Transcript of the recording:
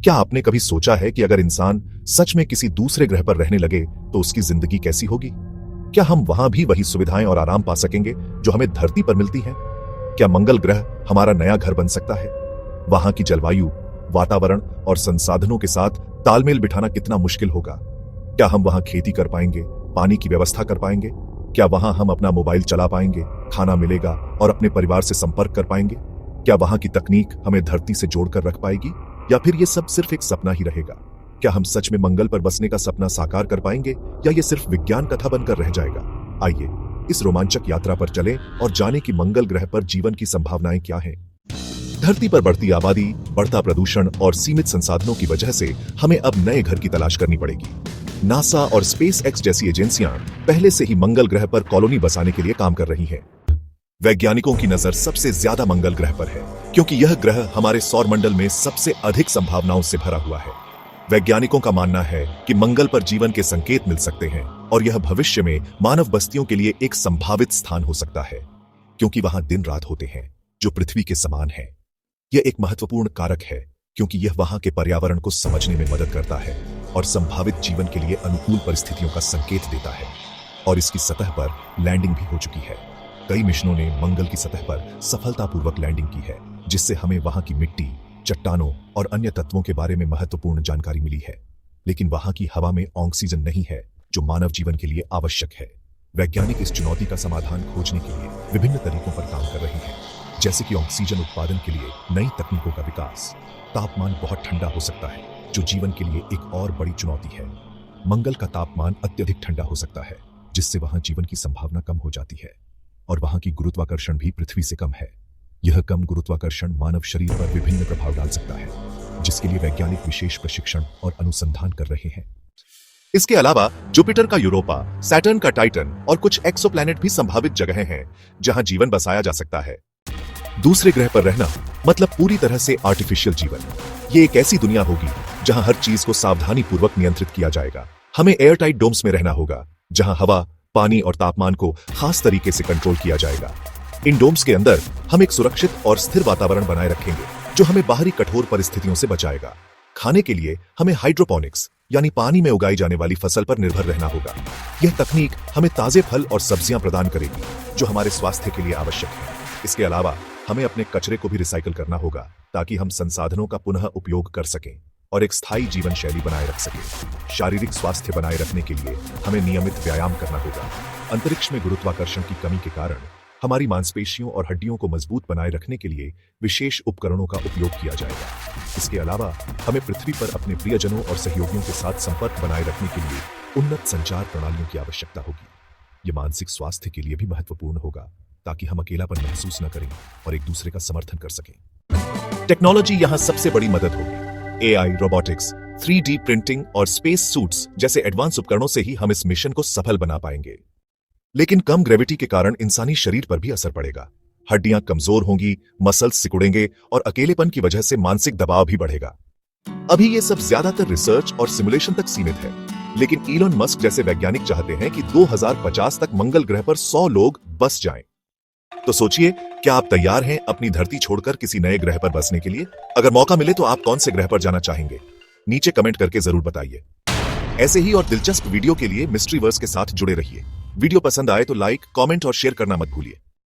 क्या आपने कभी सोचा है कि अगर इंसान सच में किसी दूसरे ग्रह पर रहने लगे तो उसकी जिंदगी कैसी होगी? क्या हम वहां भी वही सुविधाएं और आराम पा सकेंगे जो हमें धरती पर मिलती हैं? क्या मंगल ग्रह हमारा नया घर बन सकता है? वहां की जलवायु, वातावरण और संसाधनों के साथ तालमेल बिठाना कितना मुश्किल होगा? क्या हम वहां खेती कर पाएंगे, पानी की व्यवस्था कर पाएंगे? क्या वहां हम अपना मोबाइल चला पाएंगे, खाना मिलेगा और अपने परिवार से संपर्क कर पाएंगे? क्या वहां की तकनीक हमें धरती से जोड़कर रख पाएगी, या फिर ये सब सिर्फ एक सपना ही रहेगा? क्या हम सच में मंगल पर बसने का सपना साकार कर पाएंगे, या ये सिर्फ विज्ञान कथा बनकर रह जाएगा? आइए इस रोमांचक यात्रा पर चलें और जानें कि मंगल ग्रह पर जीवन की संभावनाएं क्या हैं। धरती पर बढ़ती आबादी, बढ़ता प्रदूषण और सीमित संसाधनों की वजह से हमें अब नए घर की तलाश करनी पड़ेगी। नासा और स्पेस एक्स जैसी एजेंसियां पहले से ही मंगल ग्रह पर कॉलोनी बसाने के लिए काम कर रही हैं। वैज्ञानिकों की नजर सबसे ज्यादा मंगल ग्रह पर है, क्योंकि यह ग्रह हमारे सौरमंडल में सबसे अधिक संभावनाओं से भरा हुआ है। वैज्ञानिकों का मानना है कि मंगल पर जीवन के संकेत मिल सकते हैं और यह भविष्य में मानव बस्तियों के लिए एक संभावित स्थान हो सकता है, क्योंकि वहां दिन रात होते हैं जो पृथ्वी के समान है। यह एक महत्वपूर्ण कारक है क्योंकि यह वहां के पर्यावरण को समझने में मदद करता है और संभावित जीवन के लिए अनुकूल परिस्थितियों का संकेत देता है। और इसकी सतह पर लैंडिंग भी हो चुकी है। कई मिशनों ने मंगल की सतह पर सफलतापूर्वक लैंडिंग की है, जिससे हमें वहां की मिट्टी, चट्टानों और अन्य तत्वों के बारे में महत्वपूर्ण जानकारी मिली है। लेकिन वहां की हवा में ऑक्सीजन नहीं है, जो मानव जीवन के लिए आवश्यक है। वैज्ञानिक इस चुनौती का समाधान खोजने के लिए विभिन्न तरीकों पर काम कर रहे हैं, जैसे कि ऑक्सीजन उत्पादन के लिए नई तकनीकों का विकास। तापमान बहुत ठंडा हो सकता है, जो जीवन के लिए एक और बड़ी चुनौती है। मंगल का तापमान अत्यधिक ठंडा हो सकता है, जिससे वहां जीवन की संभावना कम हो जाती है। और वहां की गुरुत्वाकर्षण भी पृथ्वी से कम है। यह कम गुरुत्वाकर्षण मानव शरीर पर विभिन्न प्रभाव डाल सकता है, जिसके लिए वैज्ञानिक विशेष प्रशिक्षण और अनुसंधान कर रहे हैं। इसके अलावा जुपिटर का यूरोपा, सैटर्न का टाइटन और कुछ एक्सोप्लैनेट भी संभावित जगहें हैं जहां जीवन बसाया जा सकता है। दूसरे ग्रह पर रहना मतलब पूरी तरह से आर्टिफिशियल जीवन। ये एक ऐसी दुनिया होगी जहां हर चीज को सावधानी पूर्वक नियंत्रित किया जाएगा। हमें एयरटाइट डोम्स में रहना होगा, जहां हवा, पानी और तापमान को खास तरीके से कंट्रोल किया जाएगा। इन डोम्स के अंदर हम एक सुरक्षित और स्थिर वातावरण बनाए रखेंगे, जो हमें बाहरी कठोर परिस्थितियों से बचाएगा। खाने के लिए हमें हाइड्रोपोनिक्स यानी पानी में उगाई जाने वाली फसल पर निर्भर रहना होगा। यह तकनीक हमें ताजे फल और सब्जियां प्रदान करेगी, जो हमारे स्वास्थ्य के लिए आवश्यक है। इसके अलावा हमें अपने कचरे को भी रिसाइकिल करना होगा, ताकि हम संसाधनों का पुनः उपयोग कर सकें और एक स्थायी जीवन शैली बनाए रख सकें। शारीरिक स्वास्थ्य बनाए रखने के लिए हमें नियमित व्यायाम करना होगा। अंतरिक्ष में गुरुत्वाकर्षण की कमी के कारण हमारी मांसपेशियों और हड्डियों को मजबूत बनाए रखने के लिए विशेष उपकरणों का उपयोग किया जाएगा। इसके अलावा हमें पृथ्वी पर अपने प्रियजनों और सहयोगियों के साथ संपर्क बनाए रखने के लिए उन्नत संचार प्रणालियों की आवश्यकता होगी। यह मानसिक स्वास्थ्य के लिए भी महत्वपूर्ण होगा, ताकि हम अकेलापन महसूस न करें और एक दूसरे का समर्थन कर सकें। टेक्नोलॉजी यहां सबसे बड़ी मदद होगी। एआई, रोबोटिक्स, 3D प्रिंटिंग और स्पेस सूट्स जैसे एडवांस उपकरणों से ही हम इस मिशन को सफल बना पाएंगे। लेकिन कम ग्रेविटी के कारण इंसानी शरीर पर भी असर पड़ेगा। हड्डियां कमजोर होंगी, मसल्स सिकुड़ेंगे और अकेलेपन की वजह से मानसिक दबाव भी बढ़ेगा। अभी ये सब ज्यादातर रिसर्च और सिमुलेशन तक सीमित है, लेकिन इलोन मस्क जैसे वैज्ञानिक चाहते हैं कि 2050 तक मंगल ग्रह पर 100 लोग बस जाएं। तो सोचिए, क्या आप तैयार हैं अपनी धरती छोड़कर किसी नए ग्रह पर बसने के लिए? अगर मौका मिले तो आप कौन से ग्रह पर जाना चाहेंगे? नीचे कमेंट करके जरूर बताइए। ऐसे ही और दिलचस्प वीडियो के लिए मिस्ट्री वर्स के साथ जुड़े रहिए। वीडियो पसंद आए तो लाइक, कमेंट और शेयर करना मत भूलिए।